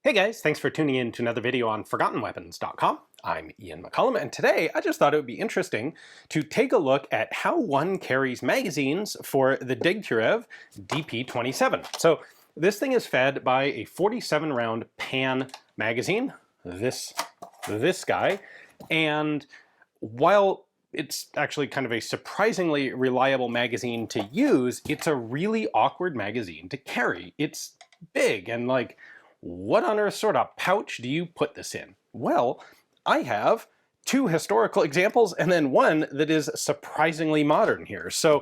Hey guys, thanks for tuning in to another video on ForgottenWeapons.com. I'm Ian McCullum, and today I just thought it would be interesting to take a look at how one carries magazines for the Degtyarev DP27. So this thing is fed by a 47-round Pan magazine, this guy, and while it's actually kind of a surprisingly reliable magazine to use, it's a really awkward magazine to carry. It's big and like, what on earth sort of pouch do you put this in? Well, I have two historical examples and then one that is surprisingly modern here. So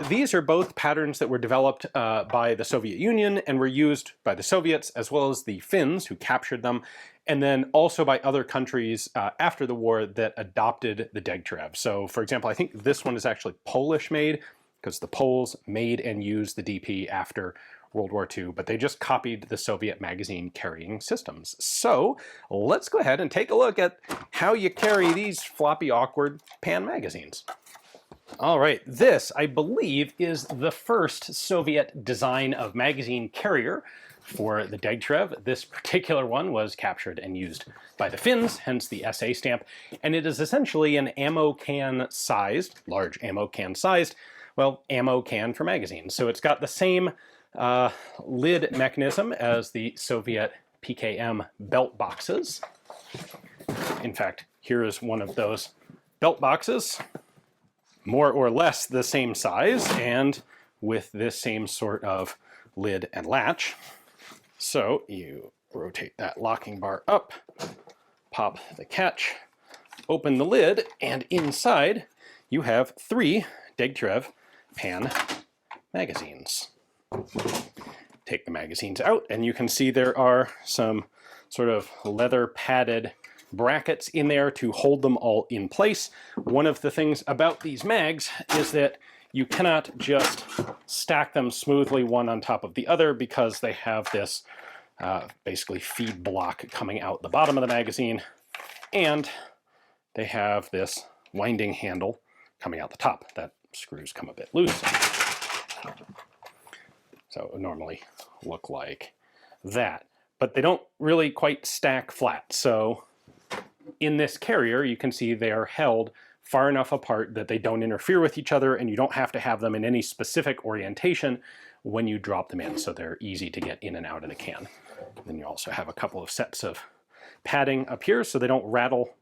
these are both patterns that were developed by the Soviet Union and were used by the Soviets as well as the Finns who captured them, and then also by other countries after the war that adopted the Degtyarev. So for example, I think this one is actually Polish made because the Poles made and used the DP after World War II, but they just copied the Soviet magazine carrying systems. So let's go ahead and take a look at how you carry these floppy, awkward Pan magazines. All right, this, I believe, is the first Soviet design of magazine carrier for the Degtyarev. This particular one was captured and used by the Finns, hence the SA stamp, and it is essentially an ammo can sized, large ammo can sized, well, ammo can for magazines. So it's got the same lid mechanism as the Soviet PKM belt boxes. In fact, here is one of those belt boxes, more or less the same size and with this same sort of lid and latch. So you rotate that locking bar up, pop the catch, open the lid, and inside you have 3 Degtyarev Pan magazines. Take the magazines out and you can see there are some sort of leather padded brackets in there to hold them all in place. One of the things about these mags is that you cannot just stack them smoothly one on top of the other because they have this basically feed block coming out the bottom of the magazine, and they have this winding handle coming out the top. That screws come a bit loose. So it would normally look like that, but they don't really quite stack flat. So in this carrier, you can see they are held far enough apart that they don't interfere with each other, and you don't have to have them in any specific orientation when you drop them in. So they're easy to get in and out of the can. Then you also have a couple of sets of padding up here so they don't rattle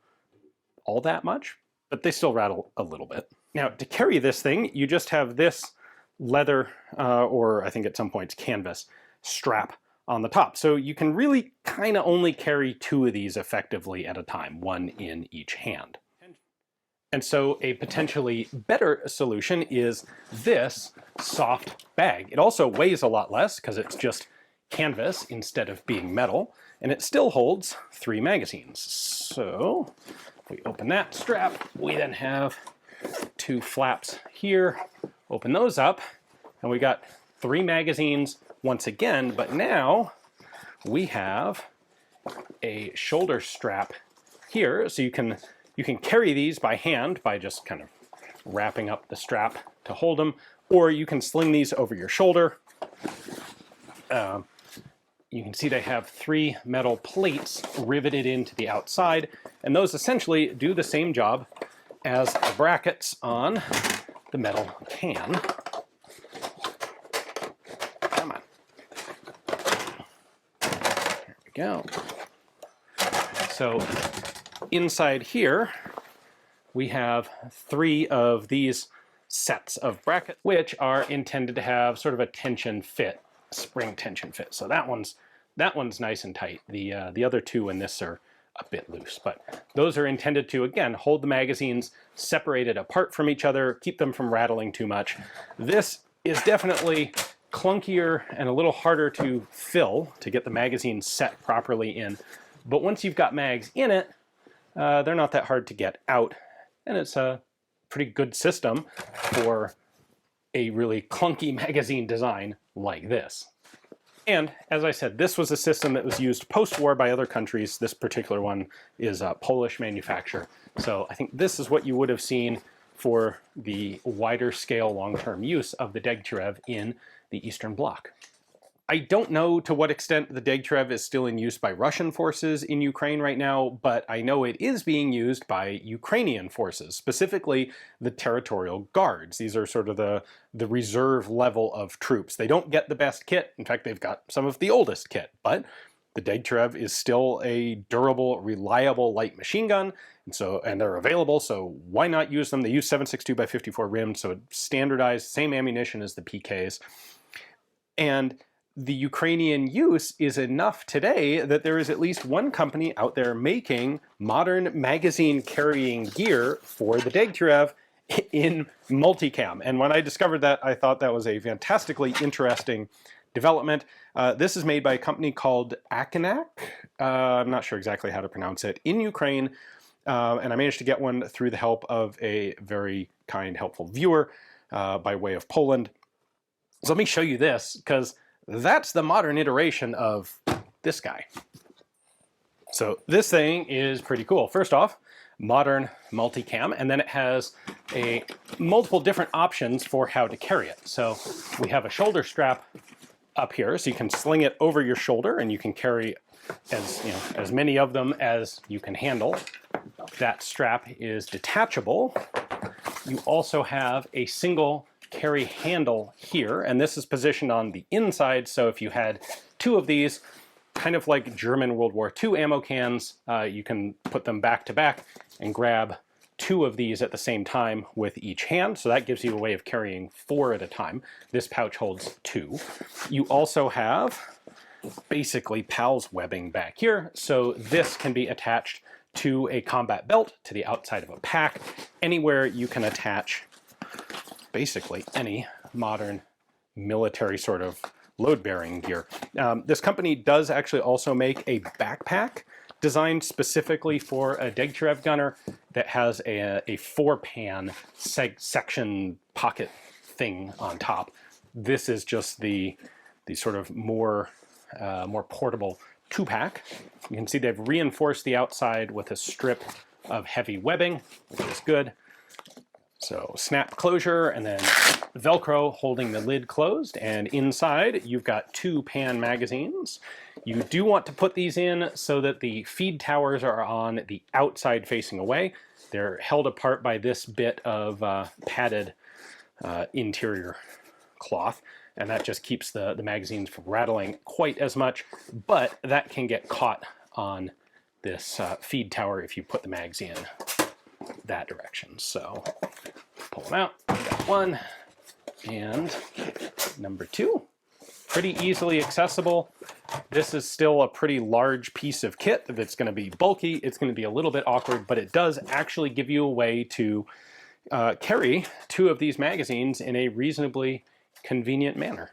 all that much, but they still rattle a little bit. Now to carry this thing, you just have this leather, or I think at some points canvas, strap on the top. So you can really kind of only carry 2 of these effectively at a time, one in each hand. And so a potentially better solution is this soft bag. It also weighs a lot less because it's just canvas instead of being metal, and it still holds 3 magazines. So if we open that strap, we then have 2 flaps here. Open those up, and we got 3 magazines once again, but now we have a shoulder strap here, so you can carry these by hand by just kind of wrapping up the strap to hold them, or you can sling these over your shoulder. You can see they have 3 metal plates riveted into the outside, and those essentially do the same job as the brackets on the metal can. Come on. There we go. So inside here, we have 3 of these sets of brackets, which are intended to have sort of a tension fit, spring tension fit. So that one's nice and tight. The other 2 in this are a bit loose, but those are intended to, again, hold the magazines separated apart from each other, keep them from rattling too much. This is definitely clunkier and a little harder to fill to get the magazine set properly in, but once you've got mags in it, they're not that hard to get out, and it's a pretty good system for a really clunky magazine design like this. And as I said, this was a system that was used post-war by other countries. This particular one is a Polish manufacture. So I think this is what you would have seen for the wider scale long-term use of the Degtyarev in the Eastern Bloc. I don't know to what extent the Degtyarev is still in use by Russian forces in Ukraine right now, but I know it is being used by Ukrainian forces, specifically the Territorial Guards. These are sort of the reserve level of troops. They don't get the best kit. In fact, they've got some of the oldest kit, but the Degtyarev is still a durable, reliable light machine gun, and they're available, so why not use them? They use 7.62 by 54 rimmed, so it's standardized, same ammunition as the PKs. And the Ukrainian use is enough today that there is at least one company out there making modern magazine carrying gear for the Degtyarev in Multicam. And when I discovered that, I thought that was a fantastically interesting development. This is made by a company called Akinak. I'm not sure exactly how to pronounce it, in Ukraine. And I managed to get one through the help of a very kind, helpful viewer by way of Poland. So let me show you this, because that's the modern iteration of this guy. So this thing is pretty cool. First off, modern multicam, and then it has multiple different options for how to carry it. So we have a shoulder strap up here, so you can sling it over your shoulder, and you can carry as many of them as you can handle. That strap is detachable. You also have a single carry handle here, and this is positioned on the inside, so if you had two of these, kind of like German World War II ammo cans, you can put them back to back and grab two of these at the same time with each hand, so that gives you a way of carrying 4 at a time. This pouch holds 2. You also have basically PALS webbing back here, so this can be attached to a combat belt, to the outside of a pack, anywhere you can attach basically any modern military sort of load-bearing gear. This company does actually also make a backpack designed specifically for a Degtyarev gunner that has a 4-pan section pocket thing on top. This is just the sort of more portable 2-pack. You can see they've reinforced the outside with a strip of heavy webbing, which is good. So snap closure, and then Velcro holding the lid closed, and inside you've got 2 pan magazines. You do want to put these in so that the feed towers are on the outside facing away. They're held apart by this bit of padded interior cloth, and that just keeps the magazines from rattling quite as much, but that can get caught on this feed tower if you put the mags in that direction. So pull them out. We got 1 and number 2. Pretty easily accessible. This is still a pretty large piece of kit that's going to be bulky. It's going to be a little bit awkward, but it does actually give you a way to carry 2 of these magazines in a reasonably convenient manner.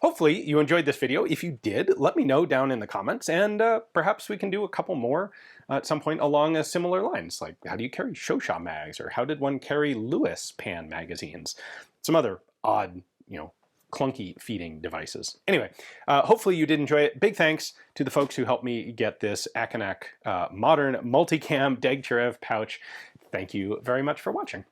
Hopefully you enjoyed this video. If you did, let me know down in the comments, and perhaps we can do a couple more at some point along a similar lines, like how do you carry Shosha mags, or how did one carry Lewis pan magazines, some other odd, clunky feeding devices. Anyway, hopefully you did enjoy it. Big thanks to the folks who helped me get this Akinak modern multicam Degtyarev pouch. Thank you very much for watching.